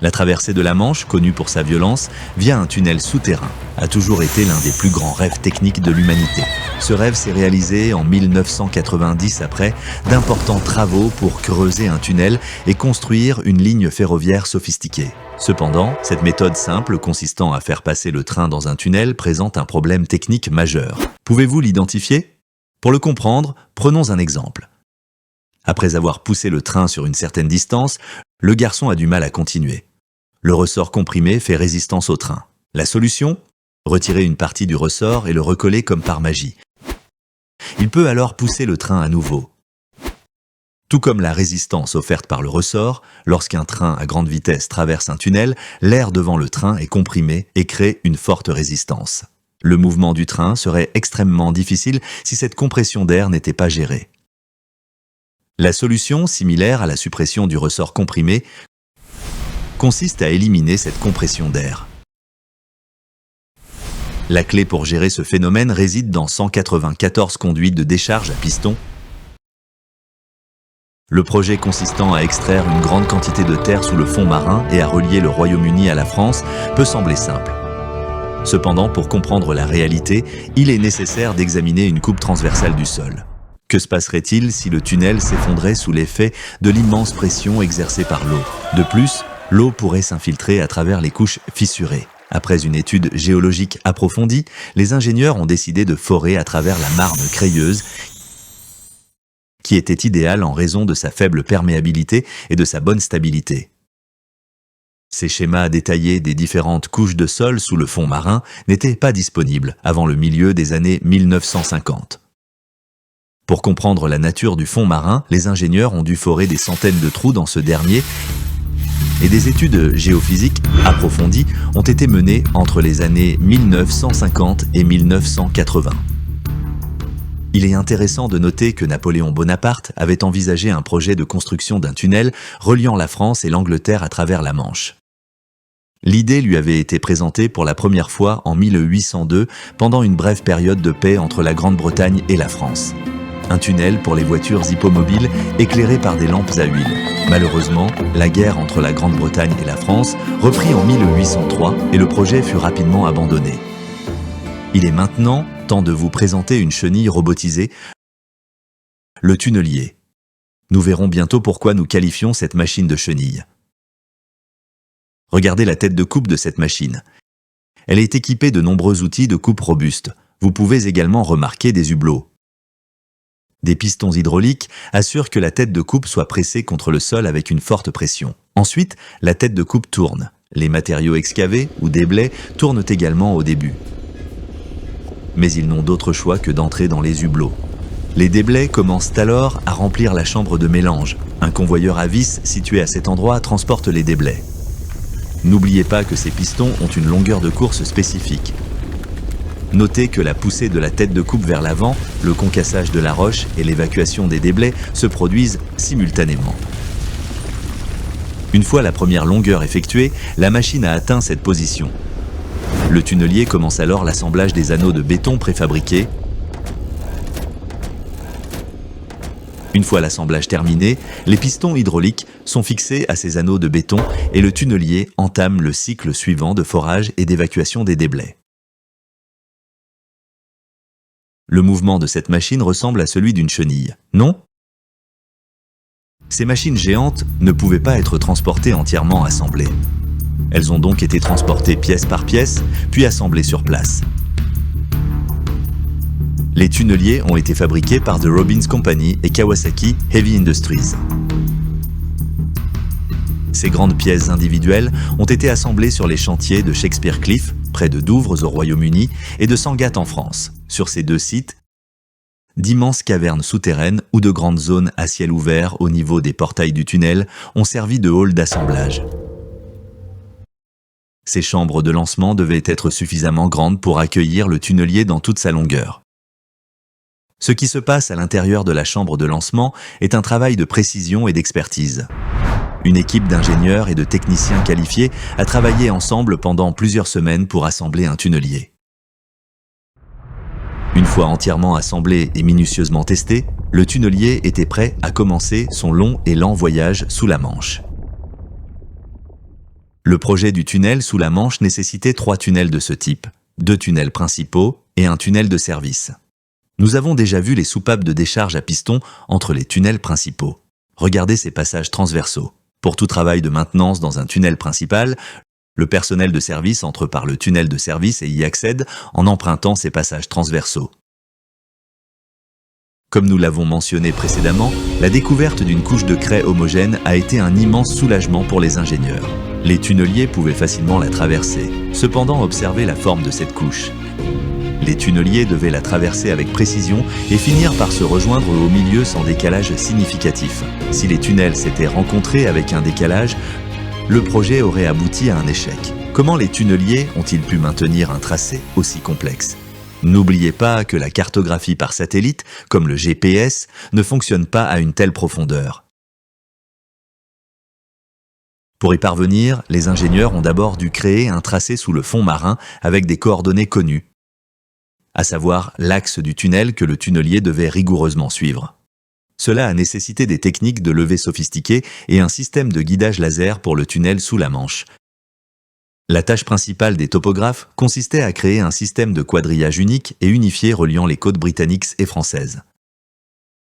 La traversée de la Manche, connue pour sa violence, via un tunnel souterrain, a toujours été l'un des plus grands rêves techniques de l'humanité. Ce rêve s'est réalisé en 1990 après d'importants travaux pour creuser un tunnel et construire une ligne ferroviaire sophistiquée. Cependant, cette méthode simple consistant à faire passer le train dans un tunnel présente un problème technique majeur. Pouvez-vous l'identifier? Pour le comprendre, prenons un exemple. Après avoir poussé le train sur une certaine distance, le garçon a du mal à continuer. Le ressort comprimé fait résistance au train. La solution? Retirer une partie du ressort et le recoller comme par magie. Il peut alors pousser le train à nouveau. Tout comme la résistance offerte par le ressort, lorsqu'un train à grande vitesse traverse un tunnel, l'air devant le train est comprimé et crée une forte résistance. Le mouvement du train serait extrêmement difficile si cette compression d'air n'était pas gérée. La solution, similaire à la suppression du ressort comprimé, consiste à éliminer cette compression d'air. La clé pour gérer ce phénomène réside dans 194 conduites de décharge à piston. Le projet consistant à extraire une grande quantité de terre sous le fond marin et à relier le Royaume-Uni à la France peut sembler simple. Cependant, pour comprendre la réalité, il est nécessaire d'examiner une coupe transversale du sol. Que se passerait-il si le tunnel s'effondrait sous l'effet de l'immense pression exercée par l'eau? De plus, l'eau pourrait s'infiltrer à travers les couches fissurées. Après une étude géologique approfondie, les ingénieurs ont décidé de forer à travers la marne crayeuse qui était idéale en raison de sa faible perméabilité et de sa bonne stabilité. Ces schémas détaillés des différentes couches de sol sous le fond marin n'étaient pas disponibles avant le milieu des années 1950. Pour comprendre la nature du fond marin, les ingénieurs ont dû forer des centaines de trous dans ce dernier et des études géophysiques approfondies ont été menées entre les années 1950 et 1980. Il est intéressant de noter que Napoléon Bonaparte avait envisagé un projet de construction d'un tunnel reliant la France et l'Angleterre à travers la Manche. L'idée lui avait été présentée pour la première fois en 1802 pendant une brève période de paix entre la Grande-Bretagne et la France. Un tunnel pour les voitures hippomobiles éclairé par des lampes à huile. Malheureusement, la guerre entre la Grande-Bretagne et la France reprit en 1803 et le projet fut rapidement abandonné. Il est maintenant temps de vous présenter une chenille robotisée, le tunnelier. Nous verrons bientôt pourquoi nous qualifions cette machine de chenille. Regardez la tête de coupe de cette machine. Elle est équipée de nombreux outils de coupe robustes. Vous pouvez également remarquer des hublots. Des pistons hydrauliques assurent que la tête de coupe soit pressée contre le sol avec une forte pression. Ensuite, la tête de coupe tourne. Les matériaux excavés ou déblais tournent également au début. Mais ils n'ont d'autre choix que d'entrer dans les hublots. Les déblais commencent alors à remplir la chambre de mélange. Un convoyeur à vis situé à cet endroit transporte les déblais. N'oubliez pas que ces pistons ont une longueur de course spécifique. Notez que la poussée de la tête de coupe vers l'avant, le concassage de la roche et l'évacuation des déblais se produisent simultanément. Une fois la première longueur effectuée, la machine a atteint cette position. Le tunnelier commence alors l'assemblage des anneaux de béton préfabriqués. Une fois l'assemblage terminé, les pistons hydrauliques sont fixés à ces anneaux de béton et le tunnelier entame le cycle suivant de forage et d'évacuation des déblais. Le mouvement de cette machine ressemble à celui d'une chenille, non? Ces machines géantes ne pouvaient pas être transportées entièrement assemblées. Elles ont donc été transportées pièce par pièce, puis assemblées sur place. Les tunneliers ont été fabriqués par The Robbins Company et Kawasaki Heavy Industries. Ces grandes pièces individuelles ont été assemblées sur les chantiers de Shakespeare Cliff, près de Douvres au Royaume-Uni, et de Sangatte en France. Sur ces deux sites, d'immenses cavernes souterraines ou de grandes zones à ciel ouvert au niveau des portails du tunnel ont servi de hall d'assemblage. Ces chambres de lancement devaient être suffisamment grandes pour accueillir le tunnelier dans toute sa longueur. Ce qui se passe à l'intérieur de la chambre de lancement est un travail de précision et d'expertise. Une équipe d'ingénieurs et de techniciens qualifiés a travaillé ensemble pendant plusieurs semaines pour assembler un tunnelier. Une fois entièrement assemblé et minutieusement testé, le tunnelier était prêt à commencer son long et lent voyage sous la Manche. Le projet du tunnel sous la Manche nécessitait 3 tunnels de ce type, 2 tunnels principaux et un tunnel de service. Nous avons déjà vu les soupapes de décharge à piston entre les tunnels principaux. Regardez ces passages transversaux. Pour tout travail de maintenance dans un tunnel principal, le personnel de service entre par le tunnel de service et y accède en empruntant ces passages transversaux. Comme nous l'avons mentionné précédemment, la découverte d'une couche de craie homogène a été un immense soulagement pour les ingénieurs. Les tunneliers pouvaient facilement la traverser. Cependant, observez la forme de cette couche. Les tunneliers devaient la traverser avec précision et finir par se rejoindre au milieu sans décalage significatif. Si les tunnels s'étaient rencontrés avec un décalage, le projet aurait abouti à un échec. Comment les tunneliers ont-ils pu maintenir un tracé aussi complexe ? N'oubliez pas que la cartographie par satellite, comme le GPS, ne fonctionne pas à une telle profondeur. Pour y parvenir, les ingénieurs ont d'abord dû créer un tracé sous le fond marin avec des coordonnées connues, à savoir l'axe du tunnel que le tunnelier devait rigoureusement suivre. Cela a nécessité des techniques de levée sophistiquées et un système de guidage laser pour le tunnel sous la Manche. La tâche principale des topographes consistait à créer un système de quadrillage unique et unifié reliant les côtes britanniques et françaises.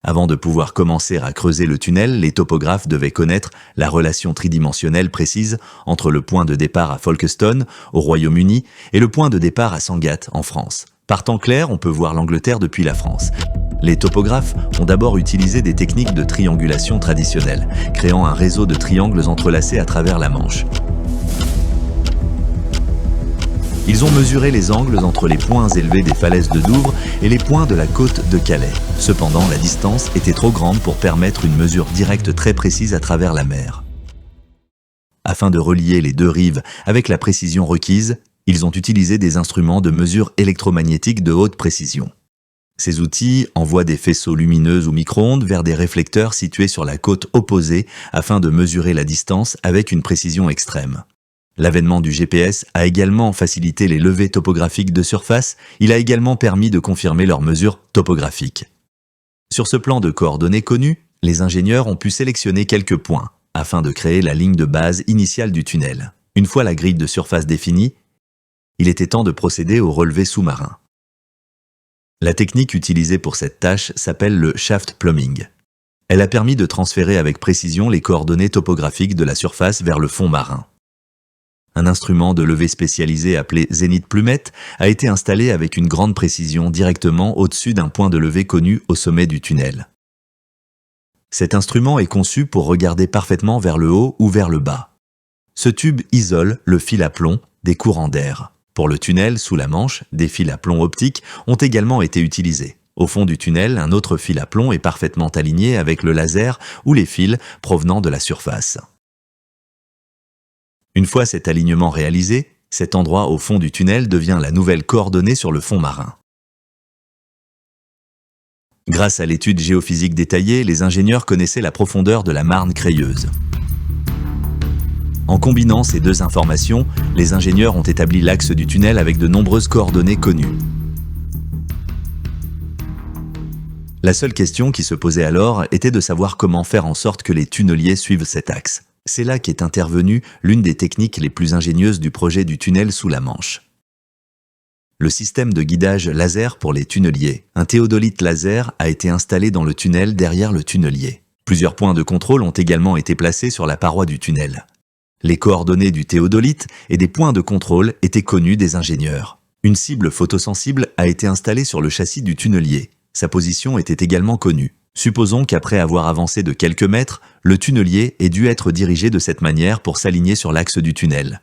Avant de pouvoir commencer à creuser le tunnel, les topographes devaient connaître la relation tridimensionnelle précise entre le point de départ à Folkestone, au Royaume-Uni, et le point de départ à Sangatte, en France. Par temps clair, on peut voir l'Angleterre depuis la France. Les topographes ont d'abord utilisé des techniques de triangulation traditionnelles, créant un réseau de triangles entrelacés à travers la Manche. Ils ont mesuré les angles entre les points élevés des falaises de Douvres et les points de la côte de Calais. Cependant, la distance était trop grande pour permettre une mesure directe très précise à travers la mer. Afin de relier les deux rives avec la précision requise, ils ont utilisé des instruments de mesure électromagnétique de haute précision. Ces outils envoient des faisceaux lumineux ou micro-ondes vers des réflecteurs situés sur la côte opposée afin de mesurer la distance avec une précision extrême. L'avènement du GPS a également facilité les levées topographiques de surface, il a également permis de confirmer leurs mesures topographiques. Sur ce plan de coordonnées connues, les ingénieurs ont pu sélectionner quelques points, afin de créer la ligne de base initiale du tunnel. Une fois la grille de surface définie, il était temps de procéder au relevé sous-marin. La technique utilisée pour cette tâche s'appelle le shaft plumbing. Elle a permis de transférer avec précision les coordonnées topographiques de la surface vers le fond marin. Un instrument de levée spécialisé appelé Zénith Plumette a été installé avec une grande précision directement au-dessus d'un point de levée connu au sommet du tunnel. Cet instrument est conçu pour regarder parfaitement vers le haut ou vers le bas. Ce tube isole le fil à plomb des courants d'air. Pour le tunnel sous la Manche, des fils à plomb optiques ont également été utilisés. Au fond du tunnel, un autre fil à plomb est parfaitement aligné avec le laser ou les fils provenant de la surface. Une fois cet alignement réalisé, cet endroit au fond du tunnel devient la nouvelle coordonnée sur le fond marin. Grâce à l'étude géophysique détaillée, les ingénieurs connaissaient la profondeur de la Marne crayeuse. En combinant ces deux informations, les ingénieurs ont établi l'axe du tunnel avec de nombreuses coordonnées connues. La seule question qui se posait alors était de savoir comment faire en sorte que les tunneliers suivent cet axe. C'est là qu'est intervenue l'une des techniques les plus ingénieuses du projet du tunnel sous la Manche. Le système de guidage laser pour les tunneliers. Un théodolite laser a été installé dans le tunnel derrière le tunnelier. Plusieurs points de contrôle ont également été placés sur la paroi du tunnel. Les coordonnées du théodolite et des points de contrôle étaient connus des ingénieurs. Une cible photosensible a été installée sur le châssis du tunnelier. Sa position était également connue. Supposons qu'après avoir avancé de quelques mètres, le tunnelier ait dû être dirigé de cette manière pour s'aligner sur l'axe du tunnel.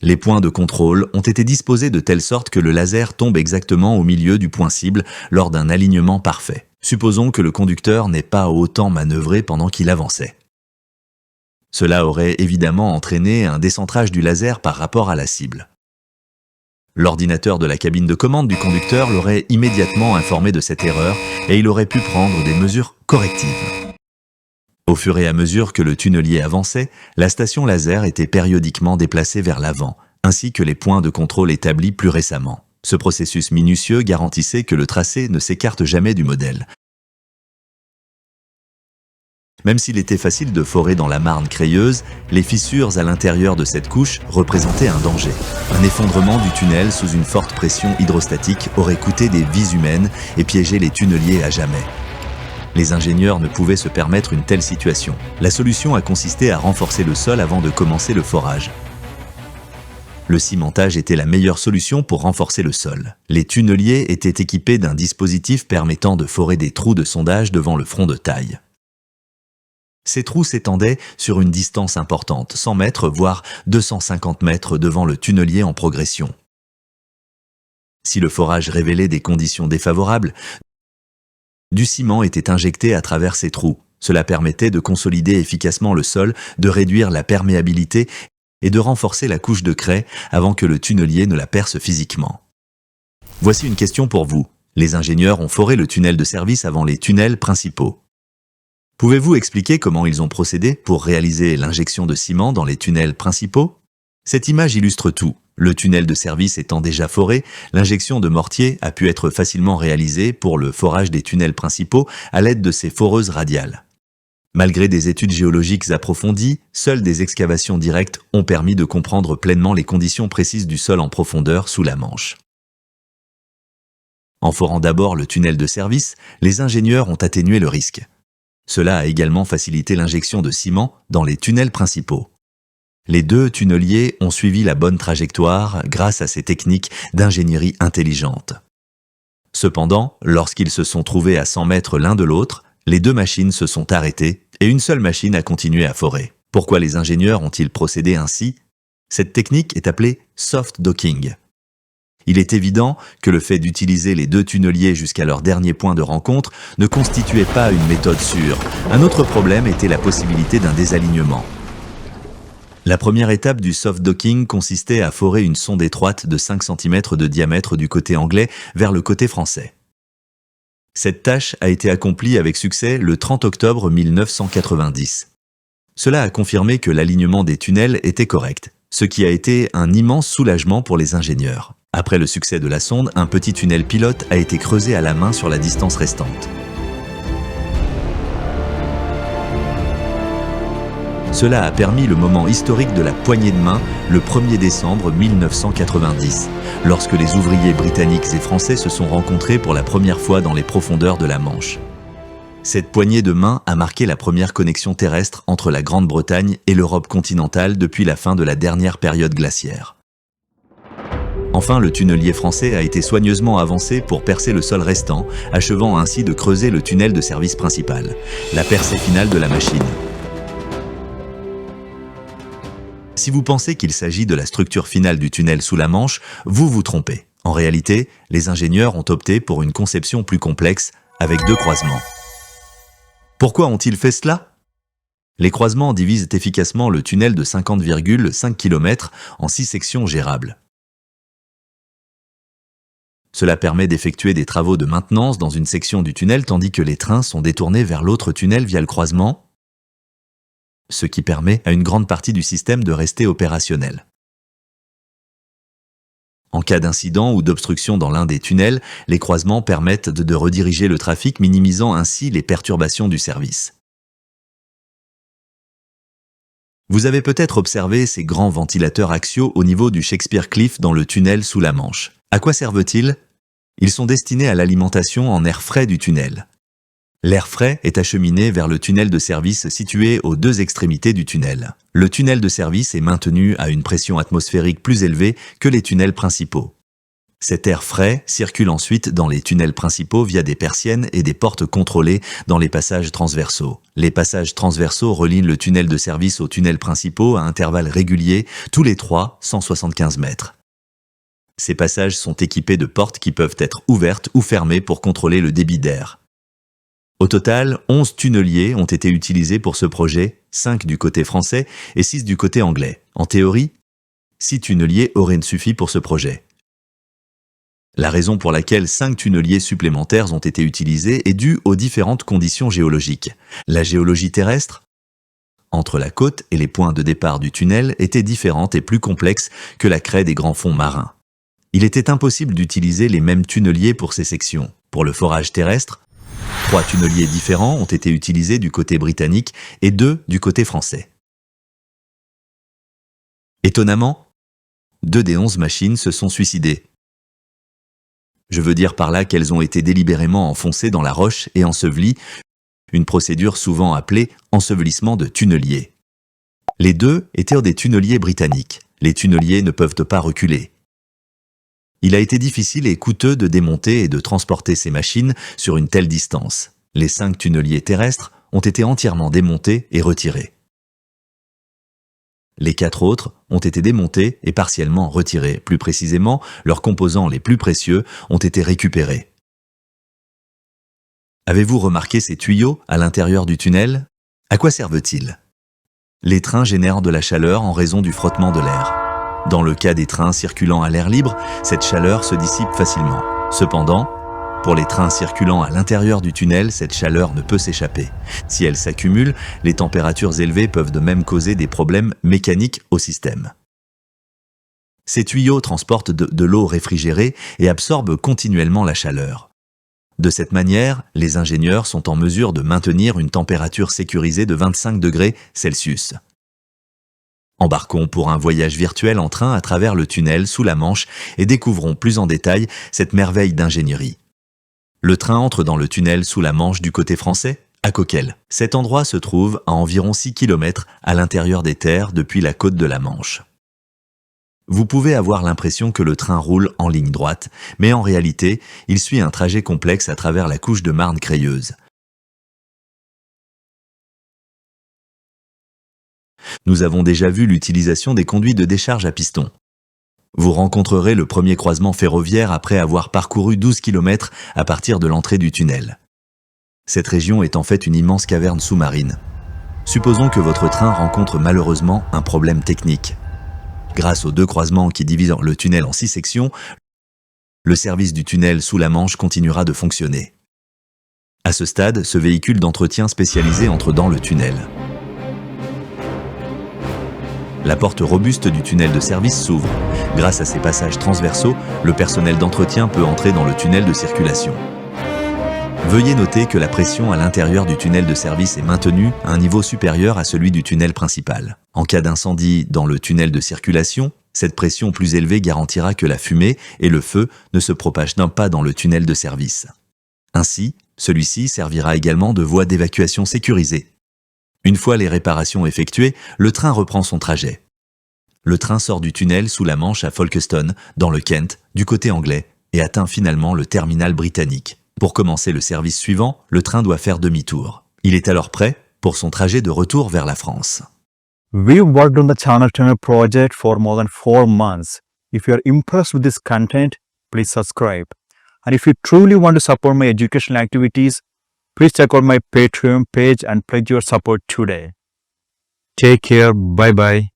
Les points de contrôle ont été disposés de telle sorte que le laser tombe exactement au milieu du point cible lors d'un alignement parfait. Supposons que le conducteur n'ait pas autant manœuvré pendant qu'il avançait. Cela aurait évidemment entraîné un décentrage du laser par rapport à la cible. L'ordinateur de la cabine de commande du conducteur l'aurait immédiatement informé de cette erreur et il aurait pu prendre des mesures correctives. Au fur et à mesure que le tunnelier avançait, la station laser était périodiquement déplacée vers l'avant, ainsi que les points de contrôle établis plus récemment. Ce processus minutieux garantissait que le tracé ne s'écarte jamais du modèle. Même s'il était facile de forer dans la marne crayeuse, les fissures à l'intérieur de cette couche représentaient un danger. Un effondrement du tunnel sous une forte pression hydrostatique aurait coûté des vies humaines et piégé les tunneliers à jamais. Les ingénieurs ne pouvaient se permettre une telle situation. La solution a consisté à renforcer le sol avant de commencer le forage. Le cimentage était la meilleure solution pour renforcer le sol. Les tunneliers étaient équipés d'un dispositif permettant de forer des trous de sondage devant le front de taille. Ces trous s'étendaient sur une distance importante, 100 mètres voire 250 mètres devant le tunnelier en progression. Si le forage révélait des conditions défavorables, du ciment était injecté à travers ces trous. Cela permettait de consolider efficacement le sol, de réduire la perméabilité et de renforcer la couche de craie avant que le tunnelier ne la perce physiquement. Voici une question pour vous. Les ingénieurs ont foré le tunnel de service avant les tunnels principaux. Pouvez-vous expliquer comment ils ont procédé pour réaliser l'injection de ciment dans les tunnels principaux? Cette image illustre tout. Le tunnel de service étant déjà foré, l'injection de mortier a pu être facilement réalisée pour le forage des tunnels principaux à l'aide de ces foreuses radiales. Malgré des études géologiques approfondies, seules des excavations directes ont permis de comprendre pleinement les conditions précises du sol en profondeur sous la Manche. En forant d'abord le tunnel de service, les ingénieurs ont atténué le risque. Cela a également facilité l'injection de ciment dans les tunnels principaux. Les deux tunneliers ont suivi la bonne trajectoire grâce à ces techniques d'ingénierie intelligente. Cependant, lorsqu'ils se sont trouvés à 100 mètres l'un de l'autre, les deux machines se sont arrêtées et une seule machine a continué à forer. Pourquoi les ingénieurs ont-ils procédé ainsi? Cette technique est appelée soft docking. Il est évident que le fait d'utiliser les deux tunneliers jusqu'à leur dernier point de rencontre ne constituait pas une méthode sûre. Un autre problème était la possibilité d'un désalignement. La première étape du soft docking consistait à forer une sonde étroite de 5 cm de diamètre du côté anglais vers le côté français. Cette tâche a été accomplie avec succès le 30 octobre 1990. Cela a confirmé que l'alignement des tunnels était correct, ce qui a été un immense soulagement pour les ingénieurs. Après le succès de la sonde, un petit tunnel pilote a été creusé à la main sur la distance restante. Cela a permis le moment historique de la poignée de main le 1er décembre 1990, lorsque les ouvriers britanniques et français se sont rencontrés pour la première fois dans les profondeurs de la Manche. Cette poignée de main a marqué la première connexion terrestre entre la Grande-Bretagne et l'Europe continentale depuis la fin de la dernière période glaciaire. Enfin, le tunnelier français a été soigneusement avancé pour percer le sol restant, achevant ainsi de creuser le tunnel de service principal, la percée finale de la machine. Si vous pensez qu'il s'agit de la structure finale du tunnel sous la Manche, vous vous trompez. En réalité, les ingénieurs ont opté pour une conception plus complexe, avec 2 croisements. Pourquoi ont-ils fait cela? Les croisements divisent efficacement le tunnel de 50,5 km en 6 sections gérables. Cela permet d'effectuer des travaux de maintenance dans une section du tunnel tandis que les trains sont détournés vers l'autre tunnel via le croisement, ce qui permet à une grande partie du système de rester opérationnel. En cas d'incident ou d'obstruction dans l'un des tunnels, les croisements permettent de rediriger le trafic, minimisant ainsi les perturbations du service. Vous avez peut-être observé ces grands ventilateurs axiaux au niveau du Shakespeare Cliff dans le tunnel sous la Manche. À quoi servent-ils? Ils sont destinés à l'alimentation en air frais du tunnel. L'air frais est acheminé vers le tunnel de service situé aux 2 extrémités du tunnel. Le tunnel de service est maintenu à une pression atmosphérique plus élevée que les tunnels principaux. Cet air frais circule ensuite dans les tunnels principaux via des persiennes et des portes contrôlées dans les passages transversaux. Les passages transversaux relient le tunnel de service aux tunnels principaux à intervalles réguliers, tous les 175 mètres. Ces passages sont équipés de portes qui peuvent être ouvertes ou fermées pour contrôler le débit d'air. Au total, 11 tunneliers ont été utilisés pour ce projet, 5 du côté français et 6 du côté anglais. En théorie, 6 tunneliers auraient suffi pour ce projet. La raison pour laquelle 5 tunneliers supplémentaires ont été utilisés est due aux différentes conditions géologiques. La géologie terrestre, entre la côte et les points de départ du tunnel, était différente et plus complexe que la craie des grands fonds marins. Il était impossible d'utiliser les mêmes tunneliers pour ces sections. Pour le forage terrestre, 3 tunneliers différents ont été utilisés du côté britannique et 2 du côté français. Étonnamment, 2 des 11 machines se sont suicidées. Je veux dire par là qu'elles ont été délibérément enfoncées dans la roche et ensevelies, une procédure souvent appelée ensevelissement de tunnelier. Les 2 étaient des tunneliers britanniques. Les tunneliers ne peuvent pas reculer. Il a été difficile et coûteux de démonter et de transporter ces machines sur une telle distance. Les 5 tunneliers terrestres ont été entièrement démontés et retirés. Les 4 autres ont été démontés et partiellement retirés. Plus précisément, leurs composants les plus précieux ont été récupérés. Avez-vous remarqué ces tuyaux à l'intérieur du tunnel? À quoi servent-ils? Les trains génèrent de la chaleur en raison du frottement de l'air. Dans le cas des trains circulant à l'air libre, cette chaleur se dissipe facilement. Cependant, pour les trains circulant à l'intérieur du tunnel, cette chaleur ne peut s'échapper. Si elle s'accumule, les températures élevées peuvent de même causer des problèmes mécaniques au système. Ces tuyaux transportent de l'eau réfrigérée et absorbent continuellement la chaleur. De cette manière, les ingénieurs sont en mesure de maintenir une température sécurisée de 25 degrés Celsius. Embarquons pour un voyage virtuel en train à travers le tunnel sous la Manche et découvrons plus en détail cette merveille d'ingénierie. Le train entre dans le tunnel sous la Manche du côté français, à Coquelles. Cet endroit se trouve à environ 6 km à l'intérieur des terres depuis la côte de la Manche. Vous pouvez avoir l'impression que le train roule en ligne droite, mais en réalité, il suit un trajet complexe à travers la couche de marne crayeuse. Nous avons déjà vu l'utilisation des conduits de décharge à piston. Vous rencontrerez le premier croisement ferroviaire après avoir parcouru 12 km à partir de l'entrée du tunnel. Cette région est en fait une immense caverne sous-marine. Supposons que votre train rencontre malheureusement un problème technique. Grâce aux 2 croisements qui divisent le tunnel en 6 sections, le service du tunnel sous la Manche continuera de fonctionner. À ce stade, ce véhicule d'entretien spécialisé entre dans le tunnel. La porte robuste du tunnel de service s'ouvre. Grâce à ces passages transversaux, le personnel d'entretien peut entrer dans le tunnel de circulation. Veuillez noter que la pression à l'intérieur du tunnel de service est maintenue à un niveau supérieur à celui du tunnel principal. En cas d'incendie dans le tunnel de circulation, cette pression plus élevée garantira que la fumée et le feu ne se propagent pas dans le tunnel de service. Ainsi, celui-ci servira également de voie d'évacuation sécurisée. Une fois les réparations effectuées, le train reprend son trajet. Le train sort du tunnel sous la Manche à Folkestone, dans le Kent, du côté anglais, et atteint finalement le terminal britannique. Pour commencer le service suivant, le train doit faire demi-tour. Il est alors prêt pour son trajet de retour vers la France. We've worked on the Channel Tunnel project for more than 4 months. If you are impressed with this content, please subscribe. And if you truly want to support my educational activities, please check out my Patreon page and pledge your support today. Take care. Bye-bye.